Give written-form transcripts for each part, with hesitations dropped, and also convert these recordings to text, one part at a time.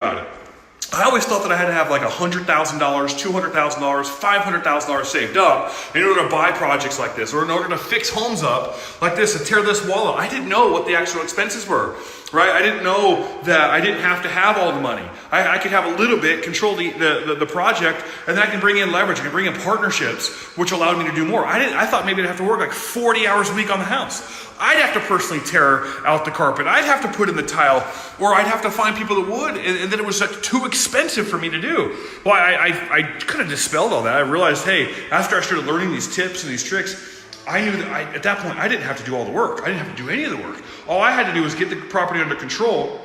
about it. I always thought that I had to have like $100,000, $200,000, $500,000 saved up in order to buy projects like this, or in order to fix homes up like this and tear this wall up. I didn't know what the actual expenses were, right? I didn't know that I didn't have to have all the money. I could have a little bit, control the project, and then I can bring in leverage. I can bring in partnerships, which allowed me to do more. I thought maybe I'd have to work like 40 hours a week on the house. I'd have to personally tear out the carpet. I'd have to put in the tile, or I'd have to find people that would, and then it was like too expensive for me to do. Well, I kind of dispelled all that. I realized, hey, after I started learning these tips and these tricks, I knew that at that point, I didn't have to do all the work. I didn't have to do any of the work. All I had to do was get the property under control.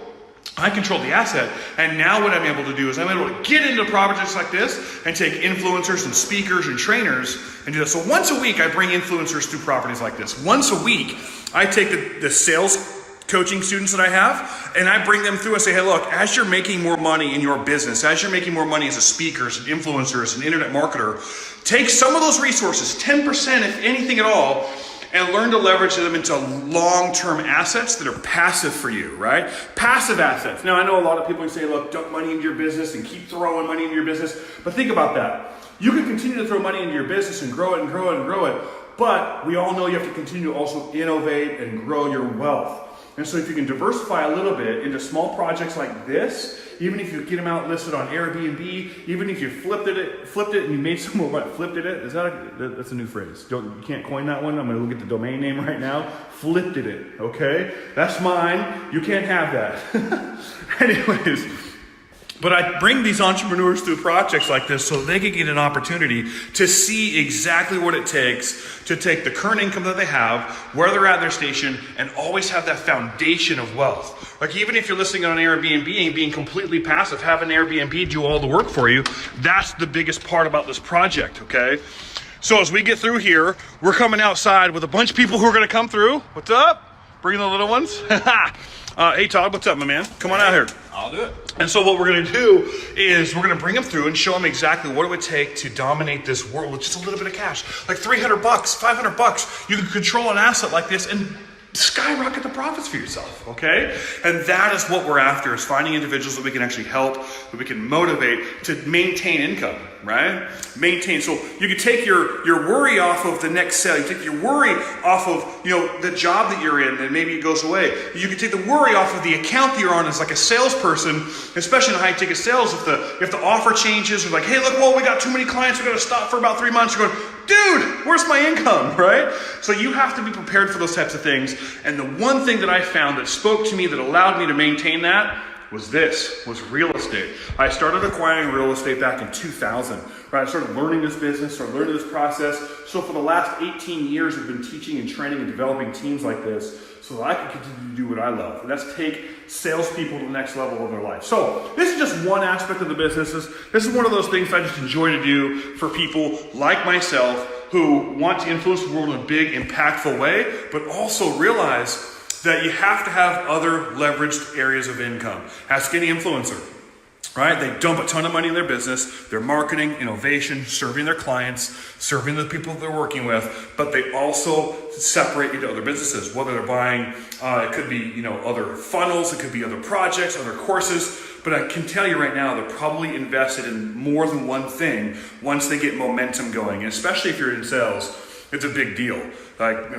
I controlled the asset, and now what I'm able to do is I'm able to get into projects like this and take influencers and speakers and trainers and do that. So once a week, I bring influencers through properties like this. Once a week, I take the sales coaching students that I have, and I bring them through and say, hey, look, as you're making more money in your business, as you're making more money as a speaker, as an influencer, as an internet marketer, take some of those resources, 10% if anything at all, and learn to leverage them into long-term assets that are passive for you, right? Passive assets. Now, I know a lot of people say, look, dump money into your business and keep throwing money into your business, but think about that. You can continue to throw money into your business and grow it and grow it and grow it, but we all know you have to continue to also innovate and grow your wealth. And so if you can diversify a little bit into small projects like this, even if you get them out listed on Airbnb, even if you flipped it and you made some more money, flipped it, that's a new phrase. You can't coin that one. I'm gonna look at the domain name right now. Flipped it, okay? That's mine, you can't have that. Anyways, but I bring these entrepreneurs through projects like this so they can get an opportunity to see exactly what it takes to take the current income that they have, where they're at in their station, and always have that foundation of wealth. Like even if you're listening on Airbnb and being completely passive, have an Airbnb do all the work for you, that's the biggest part about this project, okay? So as we get through here, we're coming outside with a bunch of people who are gonna come through. What's up? Bringing the little ones. Hey Todd, what's up, my man? Come on out here. I'll do it. And so what we're going to do is we're going to bring them through and show them exactly what it would take to dominate this world with just a little bit of cash. Like $300, $500, you can control an asset like this and skyrocket the profits for yourself, okay? And that is what we're after, is finding individuals that we can actually help, that we can motivate to maintain income, right? Maintain. So you can take your worry off of the next sale. You take your worry off of, the job that you're in and maybe it goes away. You can take the worry off of the account that you're on as like a salesperson, especially in high ticket sales. If the offer changes, or like, hey, look, well, we got too many clients, we're going to stop for about 3 months. You're going, dude, where's my income, right? So you have to be prepared for those types of things. And the one thing that I found that spoke to me that allowed me to maintain that was real estate. I started acquiring real estate back in 2000, right? I started learning this business, started learning this process. So for the last 18 years, I've been teaching and training and developing teams like this so that I can continue to do what I love. And that's take salespeople to the next level of their life. So this is just one aspect of the business. This is one of those things I just enjoy to do for people like myself who want to influence the world in a big, impactful way, but also realize that you have to have other leveraged areas of income. Ask any influencer, right? They dump a ton of money in their business, their marketing, innovation, serving their clients, serving the people that they're working with, but they also separate into other businesses, whether they're buying, it could be, other funnels, it could be other projects, other courses, but I can tell you right now, they're probably invested in more than one thing once they get momentum going, and especially if you're in sales, it's a big deal. Like,